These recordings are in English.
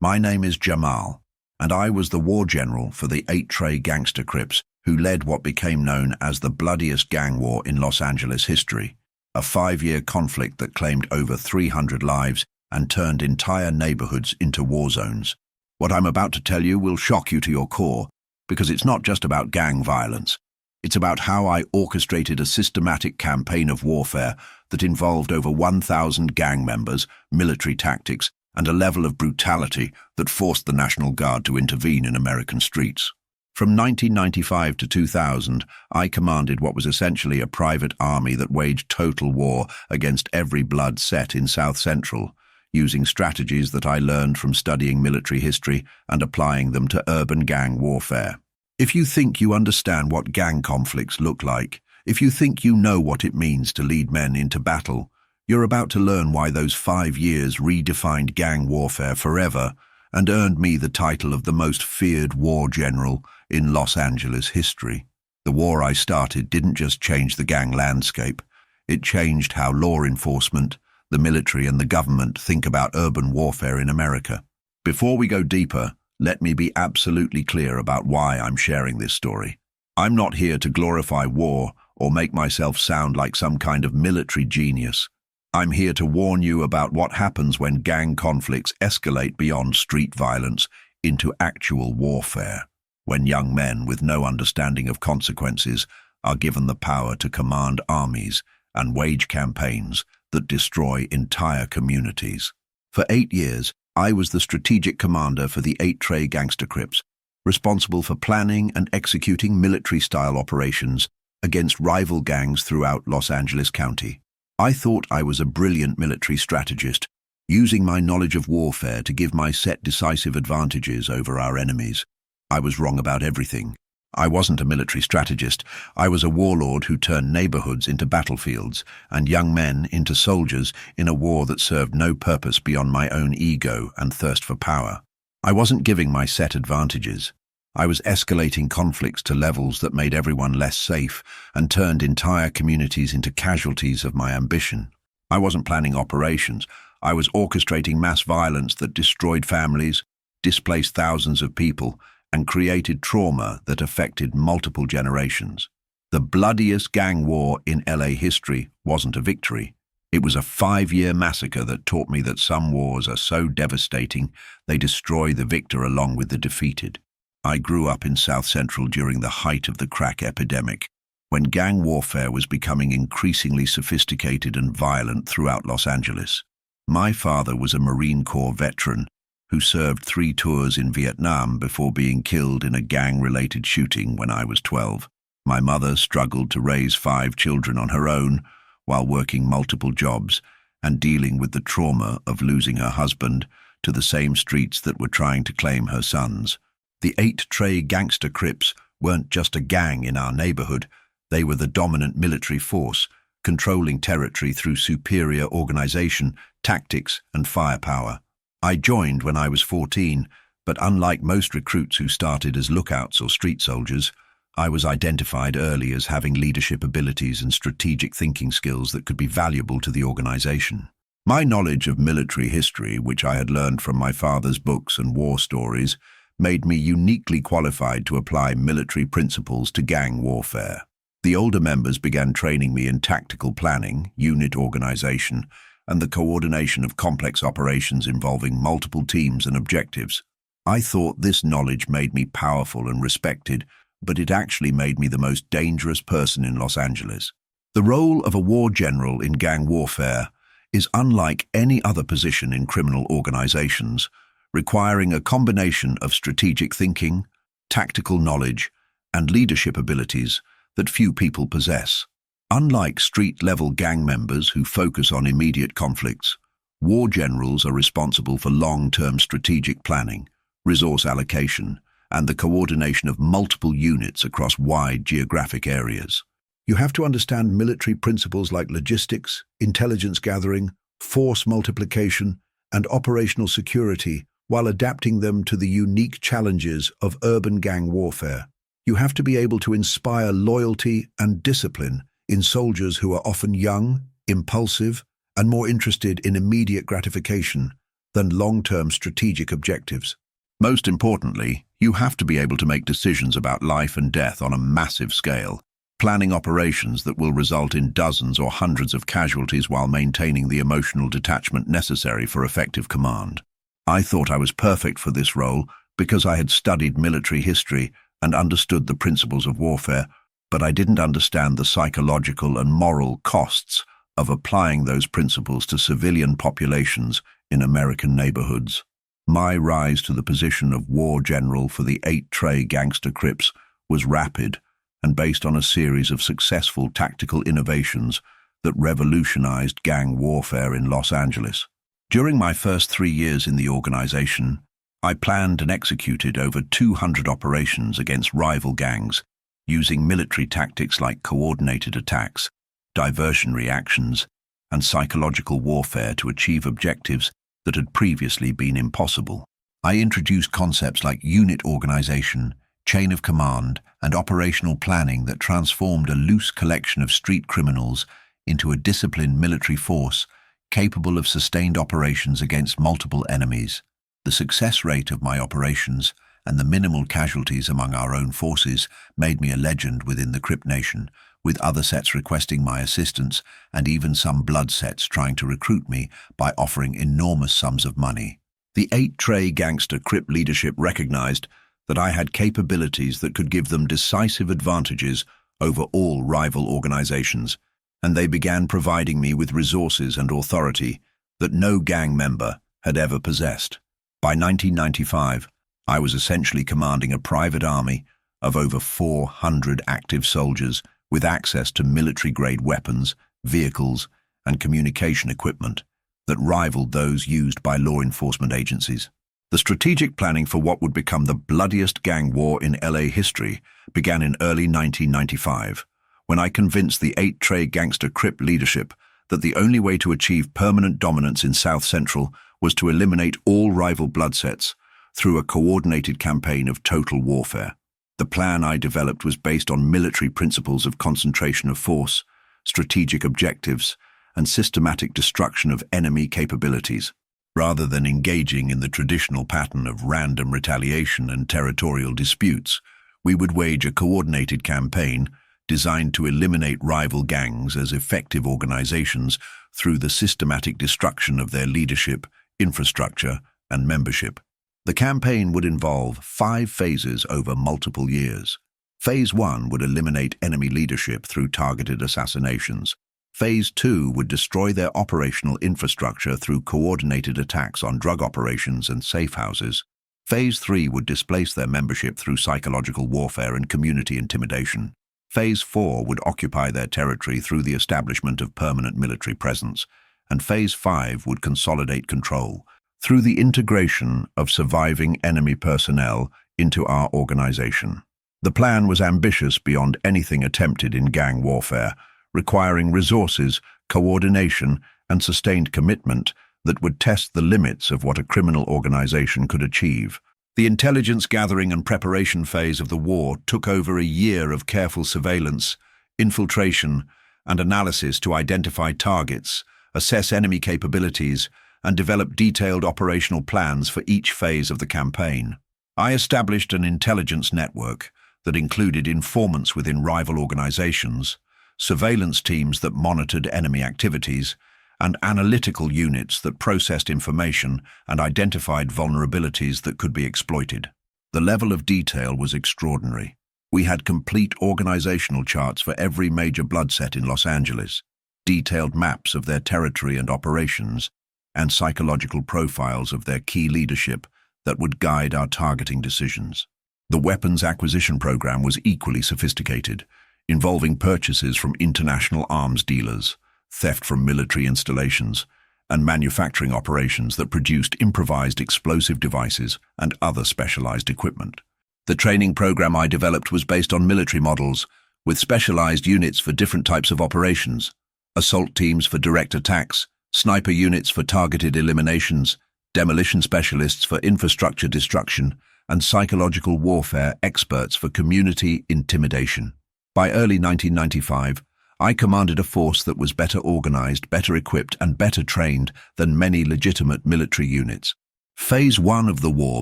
My name is Jamal, and I was the war general for the 8 Gangster Crips who led what became known as the bloodiest gang war in Los Angeles history, a 5-year conflict that claimed over 300 lives and turned entire neighborhoods into war zones. What I'm about to tell you will shock you to your core, because it's not just about gang violence. It's about how I orchestrated a systematic campaign of warfare that involved over 1,000 gang members, military tactics, and a level of brutality that forced the National Guard to intervene in American streets. From 1995 to 2000, I commanded what was essentially a private army that waged total war against every blood set in South Central, using strategies that I learned from studying military history and applying them to urban gang warfare. If you think you understand what gang conflicts look like, if you think you know what it means to lead men into battle, you're about to learn why those 5 years redefined gang warfare forever and earned me the title of the most feared war general in Los Angeles history. The war I started didn't just change the gang landscape, it changed how law enforcement, the military and the government think about urban warfare in America. Before we go deeper, let me be absolutely clear about why I'm sharing this story. I'm not here to glorify war or make myself sound like some kind of military genius. I'm here to warn you about what happens when gang conflicts escalate beyond street violence into actual warfare, when young men with no understanding of consequences are given the power to command armies and wage campaigns that destroy entire communities. For 8 years, I was the strategic commander for the 8 Gangster Crips, responsible for planning and executing military-style operations against rival gangs throughout Los Angeles County. I thought I was a brilliant military strategist, using my knowledge of warfare to give my set decisive advantages over our enemies. I was wrong about everything. I wasn't a military strategist. I was a warlord who turned neighborhoods into battlefields and young men into soldiers in a war that served no purpose beyond my own ego and thirst for power. I wasn't giving my set advantages. I was escalating conflicts to levels that made everyone less safe and turned entire communities into casualties of my ambition. I wasn't planning operations. I was orchestrating mass violence that destroyed families, displaced thousands of people, and created trauma that affected multiple generations. The bloodiest gang war in LA history wasn't a victory. It was a 5-year massacre that taught me that some wars are so devastating they destroy the victor along with the defeated. I grew up in South Central during the height of the crack epidemic, when gang warfare was becoming increasingly sophisticated and violent throughout Los Angeles. My father was a Marine Corps veteran who served 3 tours in Vietnam before being killed in a gang-related shooting when I was 12. My mother struggled to raise 5 children on her own while working multiple jobs and dealing with the trauma of losing her husband to the same streets that were trying to claim her sons. The 8 Gangster Crips weren't just a gang in our neighborhood, they were the dominant military force, controlling territory through superior organization, tactics, and firepower. I joined when I was 14, but unlike most recruits who started as lookouts or street soldiers, I was identified early as having leadership abilities and strategic thinking skills that could be valuable to the organization. My knowledge of military history, which I had learned from my father's books and war stories, made me uniquely qualified to apply military principles to gang warfare. The older members began training me in tactical planning, unit organization, and the coordination of complex operations involving multiple teams and objectives. I thought this knowledge made me powerful and respected, but it actually made me the most dangerous person in Los Angeles. The role of a war general in gang warfare is unlike any other position in criminal organizations, requiring a combination of strategic thinking, tactical knowledge, and leadership abilities that few people possess. Unlike street-level gang members who focus on immediate conflicts, war generals are responsible for long-term strategic planning, resource allocation, and the coordination of multiple units across wide geographic areas. You have to understand military principles like logistics, intelligence gathering, force multiplication, and operational security while adapting them to the unique challenges of urban gang warfare. You have to be able to inspire loyalty and discipline in soldiers who are often young, impulsive, and more interested in immediate gratification than long-term strategic objectives. Most importantly, you have to be able to make decisions about life and death on a massive scale, planning operations that will result in dozens or hundreds of casualties while maintaining the emotional detachment necessary for effective command. I thought I was perfect for this role because I had studied military history and understood the principles of warfare, but I didn't understand the psychological and moral costs of applying those principles to civilian populations in American neighborhoods. My rise to the position of war general for the 8-Tray Gangster Crips was rapid and based on a series of successful tactical innovations that revolutionized gang warfare in Los Angeles. During my first 3 years in the organization, I planned and executed over 200 operations against rival gangs using military tactics like coordinated attacks, diversionary actions, and psychological warfare to achieve objectives that had previously been impossible. I introduced concepts like unit organization, chain of command, and operational planning that transformed a loose collection of street criminals into a disciplined military force capable of sustained operations against multiple enemies. The success rate of my operations and the minimal casualties among our own forces made me a legend within the Crip Nation, with other sets requesting my assistance and even some blood sets trying to recruit me by offering enormous sums of money. The 8-Tray Gangster Crip leadership recognized that I had capabilities that could give them decisive advantages over all rival organizations, and they began providing me with resources and authority that no gang member had ever possessed. By 1995, I was essentially commanding a private army of over 400 active soldiers with access to military-grade weapons, vehicles, and communication equipment that rivaled those used by law enforcement agencies. The strategic planning for what would become the bloodiest gang war in LA history began in early 1995, when I convinced the 8-Tray Gangster Crip leadership that the only way to achieve permanent dominance in South Central was to eliminate all rival blood sets through a coordinated campaign of total warfare. The plan I developed was based on military principles of concentration of force, strategic objectives, and systematic destruction of enemy capabilities. Rather than engaging in the traditional pattern of random retaliation and territorial disputes, we would wage a coordinated campaign designed to eliminate rival gangs as effective organizations through the systematic destruction of their leadership, infrastructure, and membership. The campaign would involve 5 phases over multiple years. Phase 1 would eliminate enemy leadership through targeted assassinations. Phase 2 would destroy their operational infrastructure through coordinated attacks on drug operations and safe houses. Phase 3 would displace their membership through psychological warfare and community intimidation. Phase 4 would occupy their territory through the establishment of permanent military presence. And Phase 5 would consolidate control through the integration of surviving enemy personnel into our organization. The plan was ambitious beyond anything attempted in gang warfare, requiring resources, coordination, and sustained commitment that would test the limits of what a criminal organization could achieve. The intelligence gathering and preparation phase of the war took over a year of careful surveillance, infiltration, and analysis to identify targets, assess enemy capabilities, and develop detailed operational plans for each phase of the campaign. I established an intelligence network that included informants within rival organizations, surveillance teams that monitored enemy activities, and analytical units that processed information and identified vulnerabilities that could be exploited. The level of detail was extraordinary. We had complete organizational charts for every major blood set in Los Angeles, detailed maps of their territory and operations, and psychological profiles of their key leadership that would guide our targeting decisions. The weapons acquisition program was equally sophisticated, involving purchases from international arms dealers, theft from military installations, and manufacturing operations that produced improvised explosive devices and other specialized equipment. The training program I developed was based on military models, with specialized units for different types of operations, assault teams for direct attacks, sniper units for targeted eliminations, demolition specialists for infrastructure destruction, and psychological warfare experts for community intimidation. By early 1995, I commanded a force that was better organized, better equipped, and better trained than many legitimate military units. Phase 1 of the war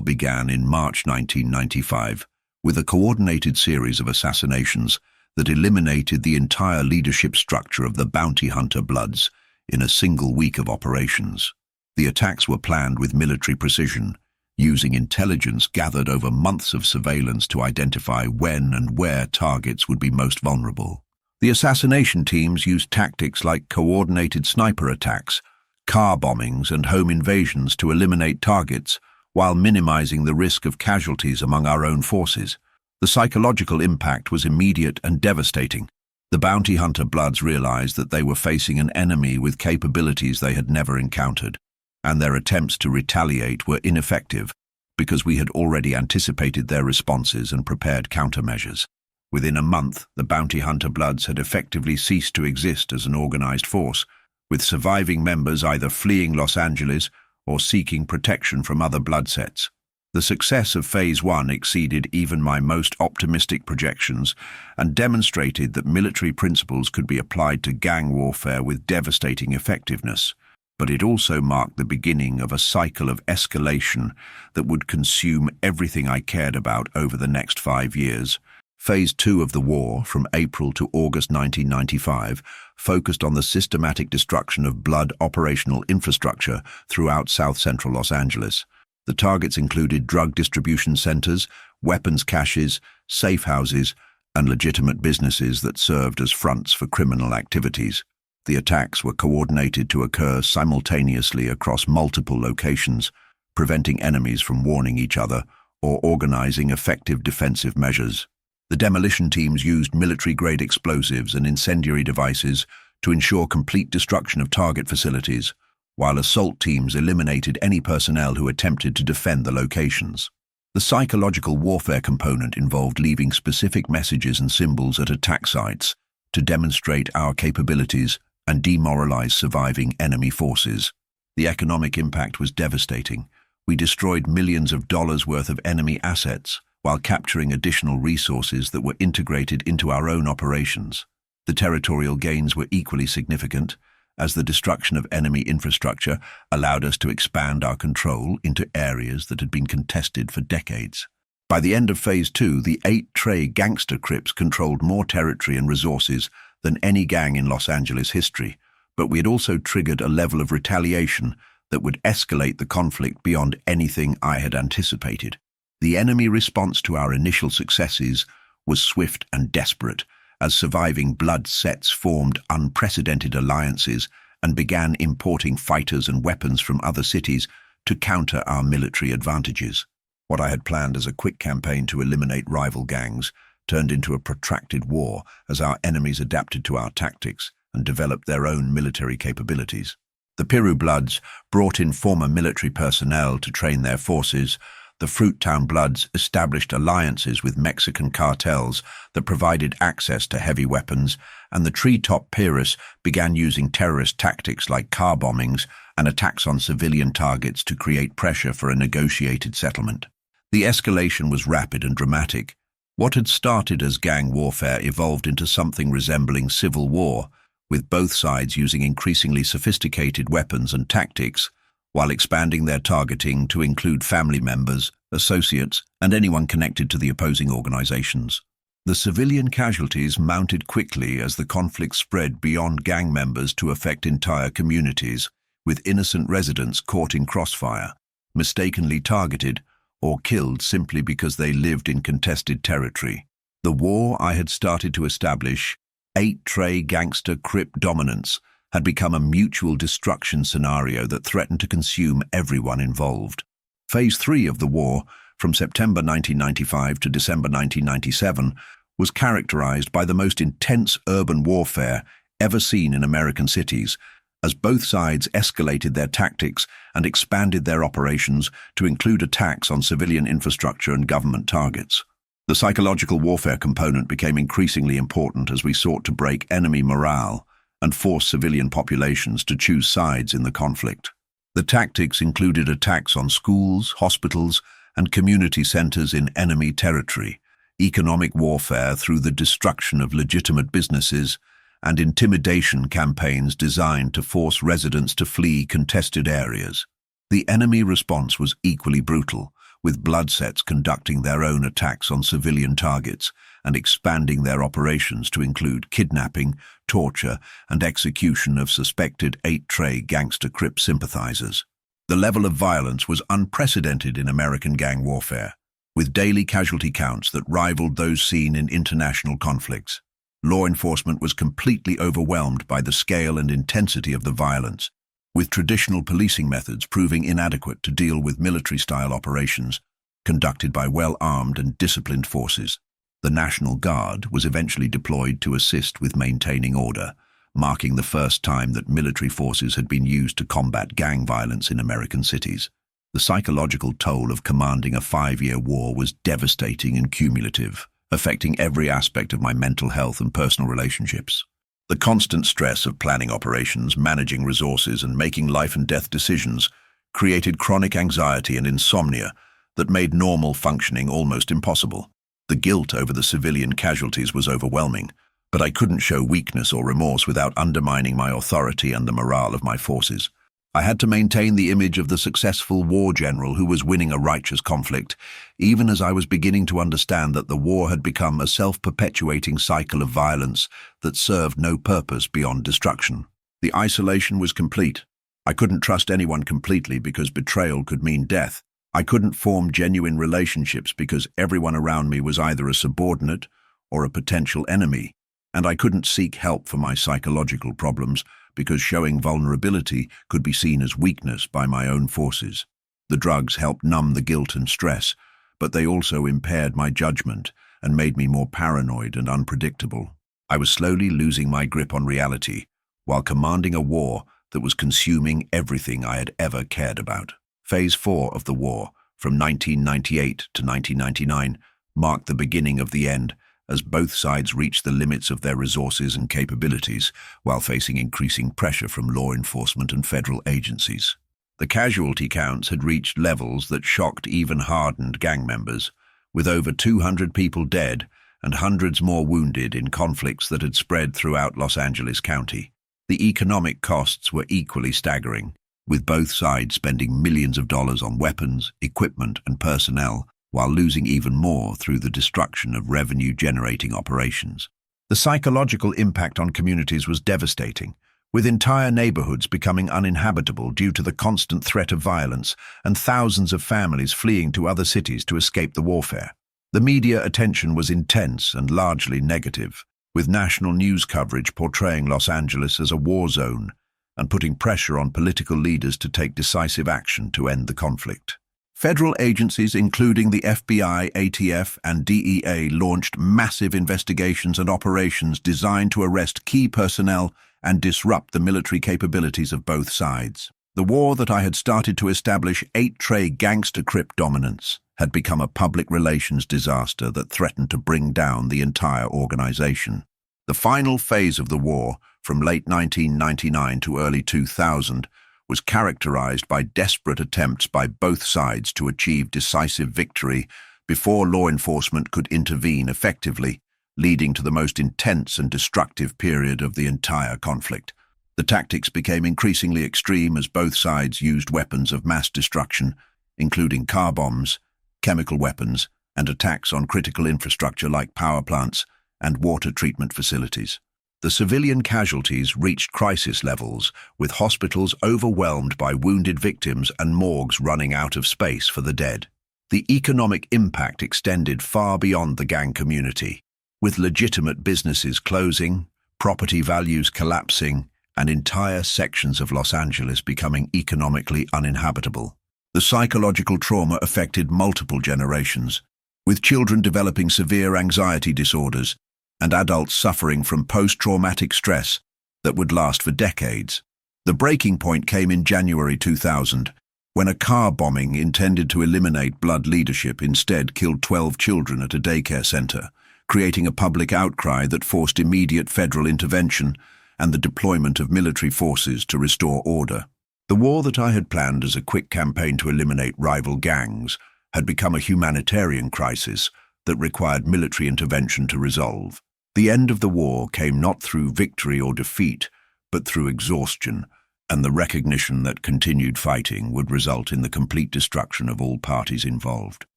began in March 1995 with a coordinated series of assassinations that eliminated the entire leadership structure of the bounty hunter Bloods in a single week of operations. The attacks were planned with military precision, using intelligence gathered over months of surveillance to identify when and where targets would be most vulnerable. The assassination teams used tactics like coordinated sniper attacks, car bombings, and home invasions to eliminate targets while minimizing the risk of casualties among our own forces. The psychological impact was immediate and devastating. The bounty hunter Bloods realized that they were facing an enemy with capabilities they had never encountered, and their attempts to retaliate were ineffective because we had already anticipated their responses and prepared countermeasures. Within a month, the bounty hunter Bloods had effectively ceased to exist as an organized force, with surviving members either fleeing Los Angeles or seeking protection from other blood sets. The success of Phase 1 exceeded even my most optimistic projections and demonstrated that military principles could be applied to gang warfare with devastating effectiveness. But it also marked the beginning of a cycle of escalation that would consume everything I cared about over the next 5 years. Phase 2 of the war, from April to August 1995, focused on the systematic destruction of Blood operational infrastructure throughout south-central Los Angeles. The targets included drug distribution centers, weapons caches, safe houses, and legitimate businesses that served as fronts for criminal activities. The attacks were coordinated to occur simultaneously across multiple locations, preventing enemies from warning each other or organizing effective defensive measures. The demolition teams used military-grade explosives and incendiary devices to ensure complete destruction of target facilities, while assault teams eliminated any personnel who attempted to defend the locations. The psychological warfare component involved leaving specific messages and symbols at attack sites to demonstrate our capabilities and demoralize surviving enemy forces. The economic impact was devastating. We destroyed millions of dollars worth of enemy assets, while capturing additional resources that were integrated into our own operations. The territorial gains were equally significant, as the destruction of enemy infrastructure allowed us to expand our control into areas that had been contested for decades. By the end of Phase 2, the 8-Tray gangster Crips controlled more territory and resources than any gang in Los Angeles history, but we had also triggered a level of retaliation that would escalate the conflict beyond anything I had anticipated. The enemy response to our initial successes was swift and desperate, as surviving Blood sets formed unprecedented alliances and began importing fighters and weapons from other cities to counter our military advantages. What I had planned as a quick campaign to eliminate rival gangs turned into a protracted war as our enemies adapted to our tactics and developed their own military capabilities. The Piru Bloods brought in former military personnel to train their forces. The Fruittown Bloods established alliances with Mexican cartels that provided access to heavy weapons, and the Treetop Pirates began using terrorist tactics like car bombings and attacks on civilian targets to create pressure for a negotiated settlement. The escalation was rapid and dramatic. What had started as gang warfare evolved into something resembling civil war, with both sides using increasingly sophisticated weapons and tactics, while expanding their targeting to include family members, associates, and anyone connected to the opposing organizations. The civilian casualties mounted quickly as the conflict spread beyond gang members to affect entire communities, with innocent residents caught in crossfire, mistakenly targeted, or killed simply because they lived in contested territory. The war I had started to establish, 8-Tray gangster Crip dominance, had become a mutual destruction scenario that threatened to consume everyone involved. Phase 3 of the war, from September 1995 to December 1997, was characterized by the most intense urban warfare ever seen in American cities, as both sides escalated their tactics and expanded their operations to include attacks on civilian infrastructure and government targets. The psychological warfare component became increasingly important as we sought to break enemy morale and force civilian populations to choose sides in the conflict. The tactics included attacks on schools, hospitals, and community centers in enemy territory, economic warfare through the destruction of legitimate businesses, and intimidation campaigns designed to force residents to flee contested areas. The enemy response was equally brutal, with bloodsets conducting their own attacks on civilian targets and expanding their operations to include kidnapping, torture, and execution of suspected 8-tray gangster Crip sympathizers. The level of violence was unprecedented in American gang warfare, with daily casualty counts that rivaled those seen in international conflicts. Law enforcement was completely overwhelmed by the scale and intensity of the violence, with traditional policing methods proving inadequate to deal with military-style operations conducted by well-armed and disciplined forces. The National Guard was eventually deployed to assist with maintaining order, marking the first time that military forces had been used to combat gang violence in American cities. The psychological toll of commanding a 5-year war was devastating and cumulative, affecting every aspect of my mental health and personal relationships. The constant stress of planning operations, managing resources, and making life-and-death decisions created chronic anxiety and insomnia that made normal functioning almost impossible. The guilt over the civilian casualties was overwhelming, but I couldn't show weakness or remorse without undermining my authority and the morale of my forces. I had to maintain the image of the successful war general who was winning a righteous conflict, even as I was beginning to understand that the war had become a self-perpetuating cycle of violence that served no purpose beyond destruction. The isolation was complete. I couldn't trust anyone completely because betrayal could mean death. I couldn't form genuine relationships because everyone around me was either a subordinate or a potential enemy, and I couldn't seek help for my psychological problems because showing vulnerability could be seen as weakness by my own forces. The drugs helped numb the guilt and stress, but they also impaired my judgment and made me more paranoid and unpredictable. I was slowly losing my grip on reality while commanding a war that was consuming everything I had ever cared about. Phase 4 of the war, from 1998 to 1999, marked the beginning of the end, as both sides reached the limits of their resources and capabilities while facing increasing pressure from law enforcement and federal agencies. The casualty counts had reached levels that shocked even hardened gang members, with over 200 people dead and hundreds more wounded in conflicts that had spread throughout Los Angeles County. The economic costs were equally staggering, with both sides spending millions of dollars on weapons, equipment, and personnel, while losing even more through the destruction of revenue-generating operations. The psychological impact on communities was devastating, with entire neighborhoods becoming uninhabitable due to the constant threat of violence and thousands of families fleeing to other cities to escape the warfare. The media attention was intense and largely negative, with national news coverage portraying Los Angeles as a war zone and putting pressure on political leaders to take decisive action to end the conflict. Federal agencies, including the FBI, ATF, and DEA, launched massive investigations and operations designed to arrest key personnel and disrupt the military capabilities of both sides. The war that I had started to establish 8-tray gangster Crip dominance had become a public relations disaster that threatened to bring down the entire organization. The final phase of the war, from late 1999 to early 2000, was characterized by desperate attempts by both sides to achieve decisive victory before law enforcement could intervene effectively, leading to the most intense and destructive period of the entire conflict. The tactics became increasingly extreme as both sides used weapons of mass destruction, including car bombs, chemical weapons, and attacks on critical infrastructure like power plants and water treatment facilities. The civilian casualties reached crisis levels, with hospitals overwhelmed by wounded victims and morgues running out of space for the dead. The economic impact extended far beyond the gang community, with legitimate businesses closing, property values collapsing, and entire sections of Los Angeles becoming economically uninhabitable. The psychological trauma affected multiple generations, with children developing severe anxiety disorders and adults suffering from post-traumatic stress that would last for decades. The breaking point came in January 2000, when a car bombing intended to eliminate blood leadership instead killed 12 children at a daycare center, creating a public outcry that forced immediate federal intervention and the deployment of military forces to restore order. The war that I had planned as a quick campaign to eliminate rival gangs had become a humanitarian crisis that required military intervention to resolve. The end of the war came not through victory or defeat, but through exhaustion, and the recognition that continued fighting would result in the complete destruction of all parties involved.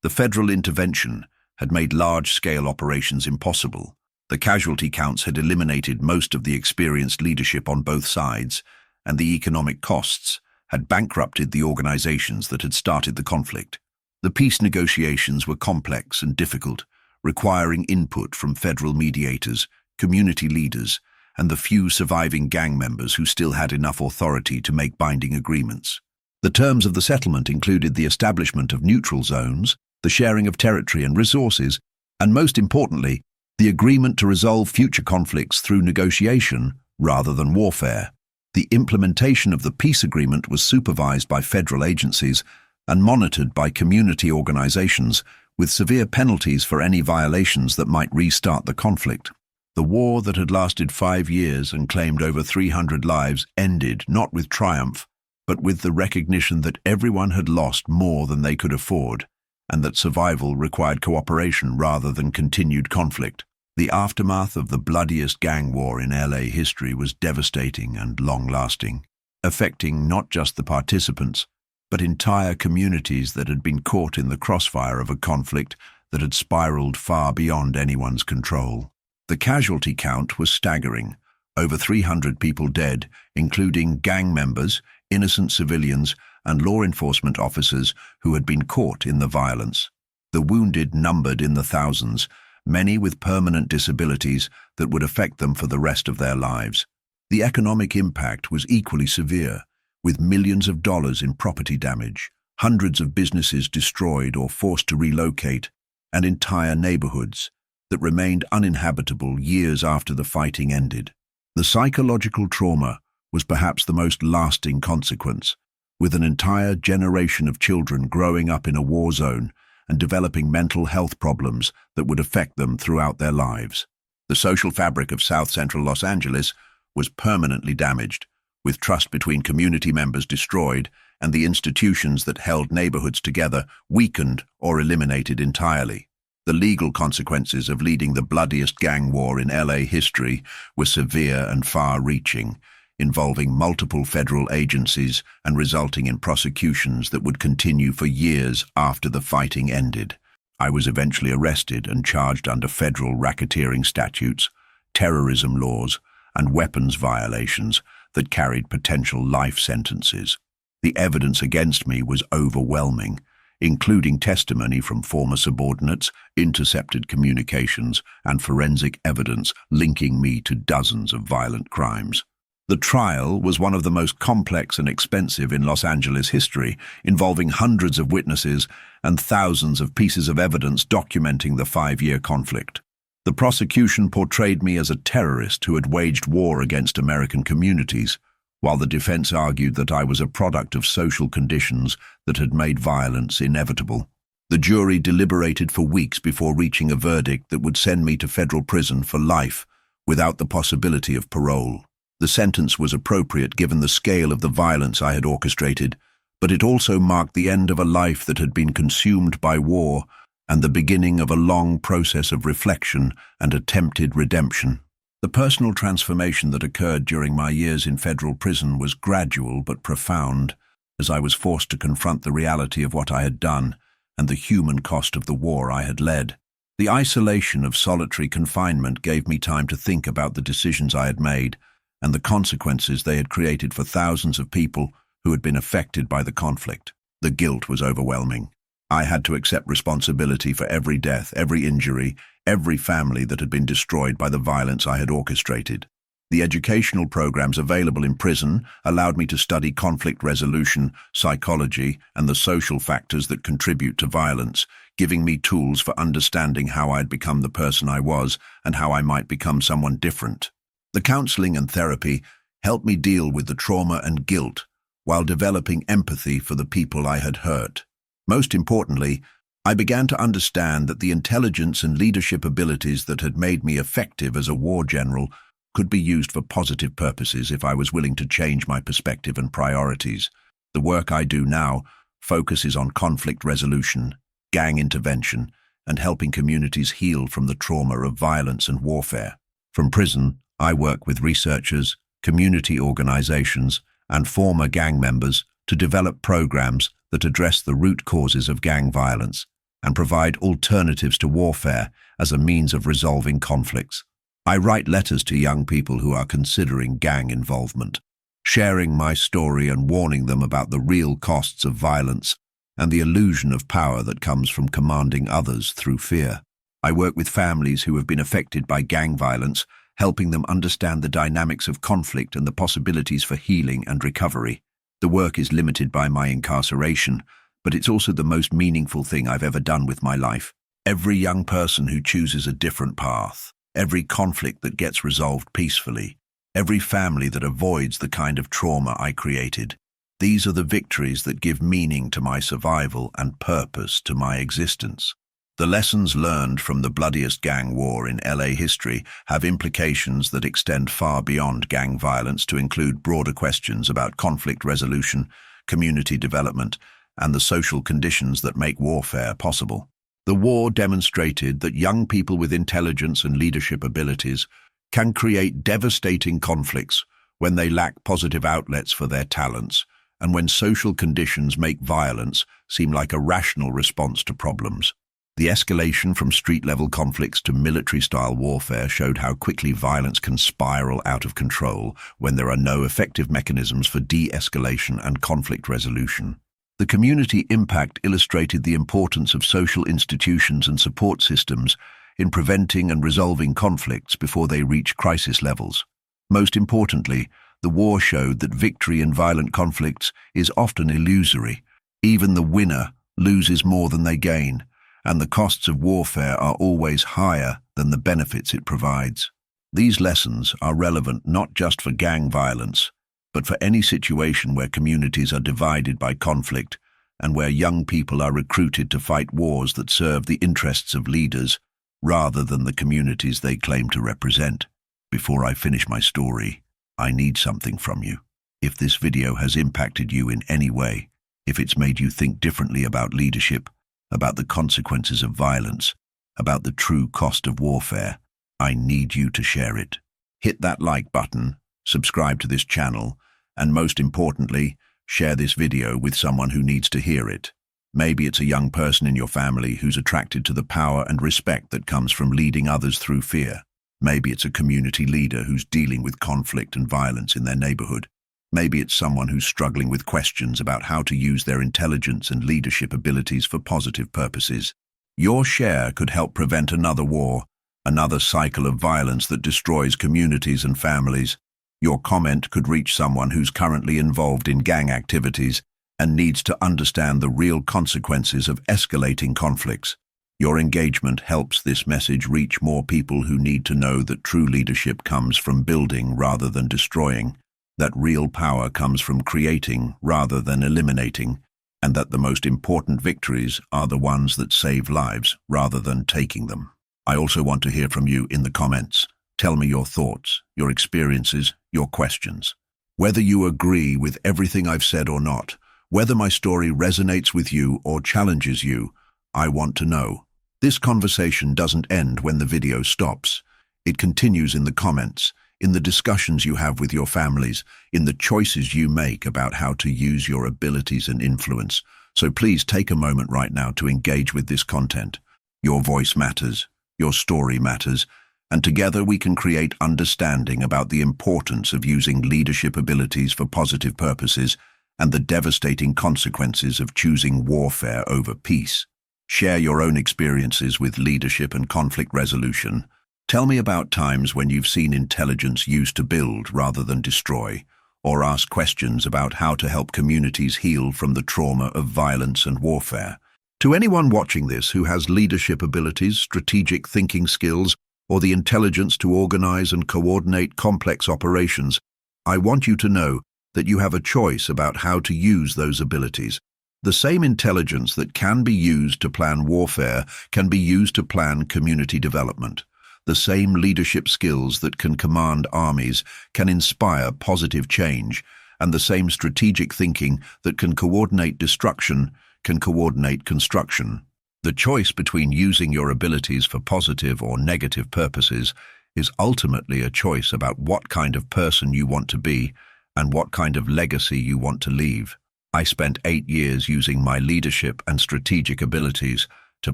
The federal intervention had made large-scale operations impossible. The casualty counts had eliminated most of the experienced leadership on both sides, and the economic costs had bankrupted the organizations that had started the conflict. The peace negotiations were complex and difficult, requiring input from federal mediators, community leaders, and the few surviving gang members who still had enough authority to make binding agreements. The terms of the settlement included the establishment of neutral zones, the sharing of territory and resources, and most importantly, the agreement to resolve future conflicts through negotiation rather than warfare. The implementation of the peace agreement was supervised by federal agencies and monitored by community organizations, with severe penalties for any violations that might restart the conflict. The war that had lasted 5 years and claimed over 300 lives ended not with triumph, but with the recognition that everyone had lost more than they could afford, and that survival required cooperation rather than continued conflict. The aftermath of the bloodiest gang war in LA history was devastating and long-lasting, affecting not just the participants, but entire communities that had been caught in the crossfire of a conflict that had spiraled far beyond anyone's control. The casualty count was staggering, over 300 people dead, including gang members, innocent civilians, and law enforcement officers who had been caught in the violence. The wounded numbered in the thousands, many with permanent disabilities that would affect them for the rest of their lives. The economic impact was equally severe, with millions of dollars in property damage, hundreds of businesses destroyed or forced to relocate, and entire neighborhoods that remained uninhabitable years after the fighting ended. The psychological trauma was perhaps the most lasting consequence, with an entire generation of children growing up in a war zone and developing mental health problems that would affect them throughout their lives. The social fabric of South Central Los Angeles was permanently damaged, with trust between community members destroyed and the institutions that held neighborhoods together weakened or eliminated entirely. The legal consequences of leading the bloodiest gang war in LA history were severe and far-reaching, involving multiple federal agencies and resulting in prosecutions that would continue for years after the fighting ended. I was eventually arrested and charged under federal racketeering statutes, terrorism laws, and weapons violations that carried potential life sentences. The evidence against me was overwhelming, including testimony from former subordinates, intercepted communications, and forensic evidence linking me to dozens of violent crimes. The trial was one of the most complex and expensive in Los Angeles history, involving hundreds of witnesses and thousands of pieces of evidence documenting the 5-year conflict. The prosecution portrayed me as a terrorist who had waged war against American communities, while the defense argued that I was a product of social conditions that had made violence inevitable. The jury deliberated for weeks before reaching a verdict that would send me to federal prison for life, without the possibility of parole. The sentence was appropriate given the scale of the violence I had orchestrated, but it also marked the end of a life that had been consumed by war and the beginning of a long process of reflection and attempted redemption. The personal transformation that occurred during my years in federal prison was gradual but profound, as I was forced to confront the reality of what I had done and the human cost of the war I had led. The isolation of solitary confinement gave me time to think about the decisions I had made and the consequences they had created for thousands of people who had been affected by the conflict. The guilt was overwhelming. I had to accept responsibility for every death, every injury, every family that had been destroyed by the violence I had orchestrated. The educational programs available in prison allowed me to study conflict resolution, psychology, and the social factors that contribute to violence, giving me tools for understanding how I had become the person I was and how I might become someone different. The counseling and therapy helped me deal with the trauma and guilt while developing empathy for the people I had hurt. Most importantly, I began to understand that the intelligence and leadership abilities that had made me effective as a war general could be used for positive purposes if I was willing to change my perspective and priorities. The work I do now focuses on conflict resolution, gang intervention, and helping communities heal from the trauma of violence and warfare. From prison, I work with researchers, community organizations, and former gang members to develop programs that address the root causes of gang violence and provide alternatives to warfare as a means of resolving conflicts. I write letters to young people who are considering gang involvement, sharing my story and warning them about the real costs of violence and the illusion of power that comes from commanding others through fear. I work with families who have been affected by gang violence, helping them understand the dynamics of conflict and the possibilities for healing and recovery. The work is limited by my incarceration, but it's also the most meaningful thing I've ever done with my life. Every young person who chooses a different path, every conflict that gets resolved peacefully, every family that avoids the kind of trauma I created, these are the victories that give meaning to my survival and purpose to my existence. The lessons learned from the bloodiest gang war in LA history have implications that extend far beyond gang violence to include broader questions about conflict resolution, community development, and the social conditions that make warfare possible. The war demonstrated that young people with intelligence and leadership abilities can create devastating conflicts when they lack positive outlets for their talents and when social conditions make violence seem like a rational response to problems. The escalation from street-level conflicts to military-style warfare showed how quickly violence can spiral out of control when there are no effective mechanisms for de-escalation and conflict resolution. The community impact illustrated the importance of social institutions and support systems in preventing and resolving conflicts before they reach crisis levels. Most importantly, the war showed that victory in violent conflicts is often illusory. Even the winner loses more than they gain, and the costs of warfare are always higher than the benefits it provides. These lessons are relevant not just for gang violence, but for any situation where communities are divided by conflict and where young people are recruited to fight wars that serve the interests of leaders rather than the communities they claim to represent. Before I finish my story, I need something from you. If this video has impacted you in any way, if it's made you think differently about leadership, about the consequences of violence, about the true cost of warfare, I need you to share it. Hit that like button, subscribe to this channel, and most importantly, share this video with someone who needs to hear it. Maybe it's a young person in your family who's attracted to the power and respect that comes from leading others through fear. Maybe it's a community leader who's dealing with conflict and violence in their neighborhood. Maybe it's someone who's struggling with questions about how to use their intelligence and leadership abilities for positive purposes. Your share could help prevent another war, another cycle of violence that destroys communities and families. Your comment could reach someone who's currently involved in gang activities and needs to understand the real consequences of escalating conflicts. Your engagement helps this message reach more people who need to know that true leadership comes from building rather than destroying, that real power comes from creating rather than eliminating, and that the most important victories are the ones that save lives rather than taking them. I also want to hear from you in the comments. Tell me your thoughts, your experiences, your questions. Whether you agree with everything I've said or not, whether my story resonates with you or challenges you, I want to know. This conversation doesn't end when the video stops. It continues in the comments, in the discussions you have with your families, in the choices you make about how to use your abilities and influence. So please take a moment right now to engage with this content. Your voice matters, your story matters, and together we can create understanding about the importance of using leadership abilities for positive purposes and the devastating consequences of choosing warfare over peace. Share your own experiences with leadership and conflict resolution. Tell me about times when you've seen intelligence used to build rather than destroy, or ask questions about how to help communities heal from the trauma of violence and warfare. To anyone watching this who has leadership abilities, strategic thinking skills, or the intelligence to organize and coordinate complex operations, I want you to know that you have a choice about how to use those abilities. The same intelligence that can be used to plan warfare can be used to plan community development. The same leadership skills that can command armies can inspire positive change, and the same strategic thinking that can coordinate destruction can coordinate construction. The choice between using your abilities for positive or negative purposes is ultimately a choice about what kind of person you want to be and what kind of legacy you want to leave. I spent 8 years using my leadership and strategic abilities to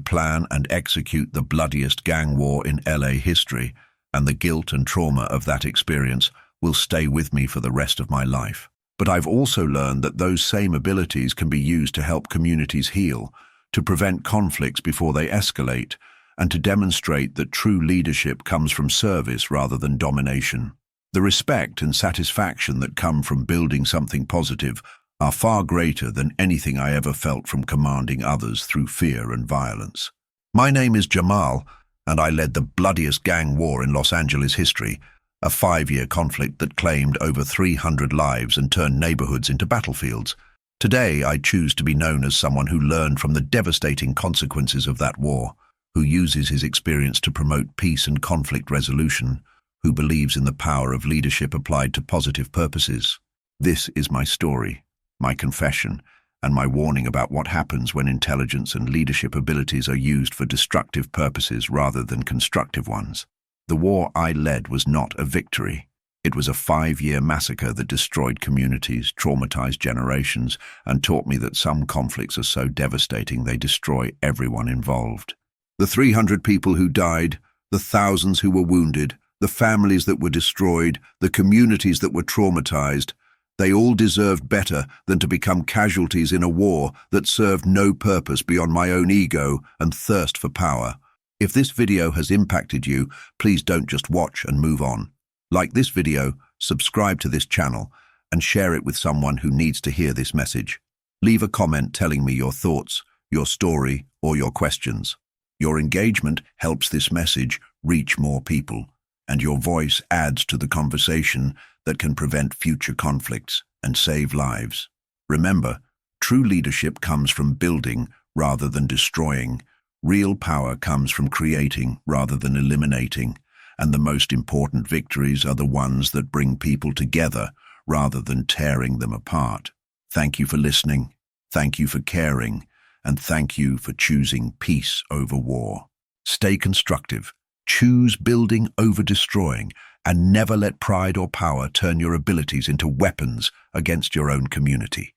plan and execute the bloodiest gang war in LA history, and the guilt and trauma of that experience will stay with me for the rest of my life. But I've also learned that those same abilities can be used to help communities heal, to prevent conflicts before they escalate, and to demonstrate that true leadership comes from service rather than domination. The respect and satisfaction that come from building something positive are far greater than anything I ever felt from commanding others through fear and violence. My name is Jamal, and I led the bloodiest gang war in Los Angeles history, a 5-year conflict that claimed over 300 lives and turned neighborhoods into battlefields. Today, I choose to be known as someone who learned from the devastating consequences of that war, who uses his experience to promote peace and conflict resolution, who believes in the power of leadership applied to positive purposes. This is my story, my confession, and my warning about what happens when intelligence and leadership abilities are used for destructive purposes rather than constructive ones. The war I led was not a victory. It was a 5-year massacre that destroyed communities, traumatized generations, and taught me that some conflicts are so devastating they destroy everyone involved. The 300 people who died, the thousands who were wounded, the families that were destroyed, the communities that were traumatized, they all deserved better than to become casualties in a war that served no purpose beyond my own ego and thirst for power. If this video has impacted you, please don't just watch and move on. Like this video, subscribe to this channel, and share it with someone who needs to hear this message. Leave a comment telling me your thoughts, your story, or your questions. Your engagement helps this message reach more people, and your voice adds to the conversation that can prevent future conflicts and save lives. Remember, true leadership comes from building rather than destroying. Real power comes from creating rather than eliminating. And the most important victories are the ones that bring people together rather than tearing them apart. Thank you for listening. Thank you for caring. And thank you for choosing peace over war. Stay constructive. Choose building over destroying, and never let pride or power turn your abilities into weapons against your own community.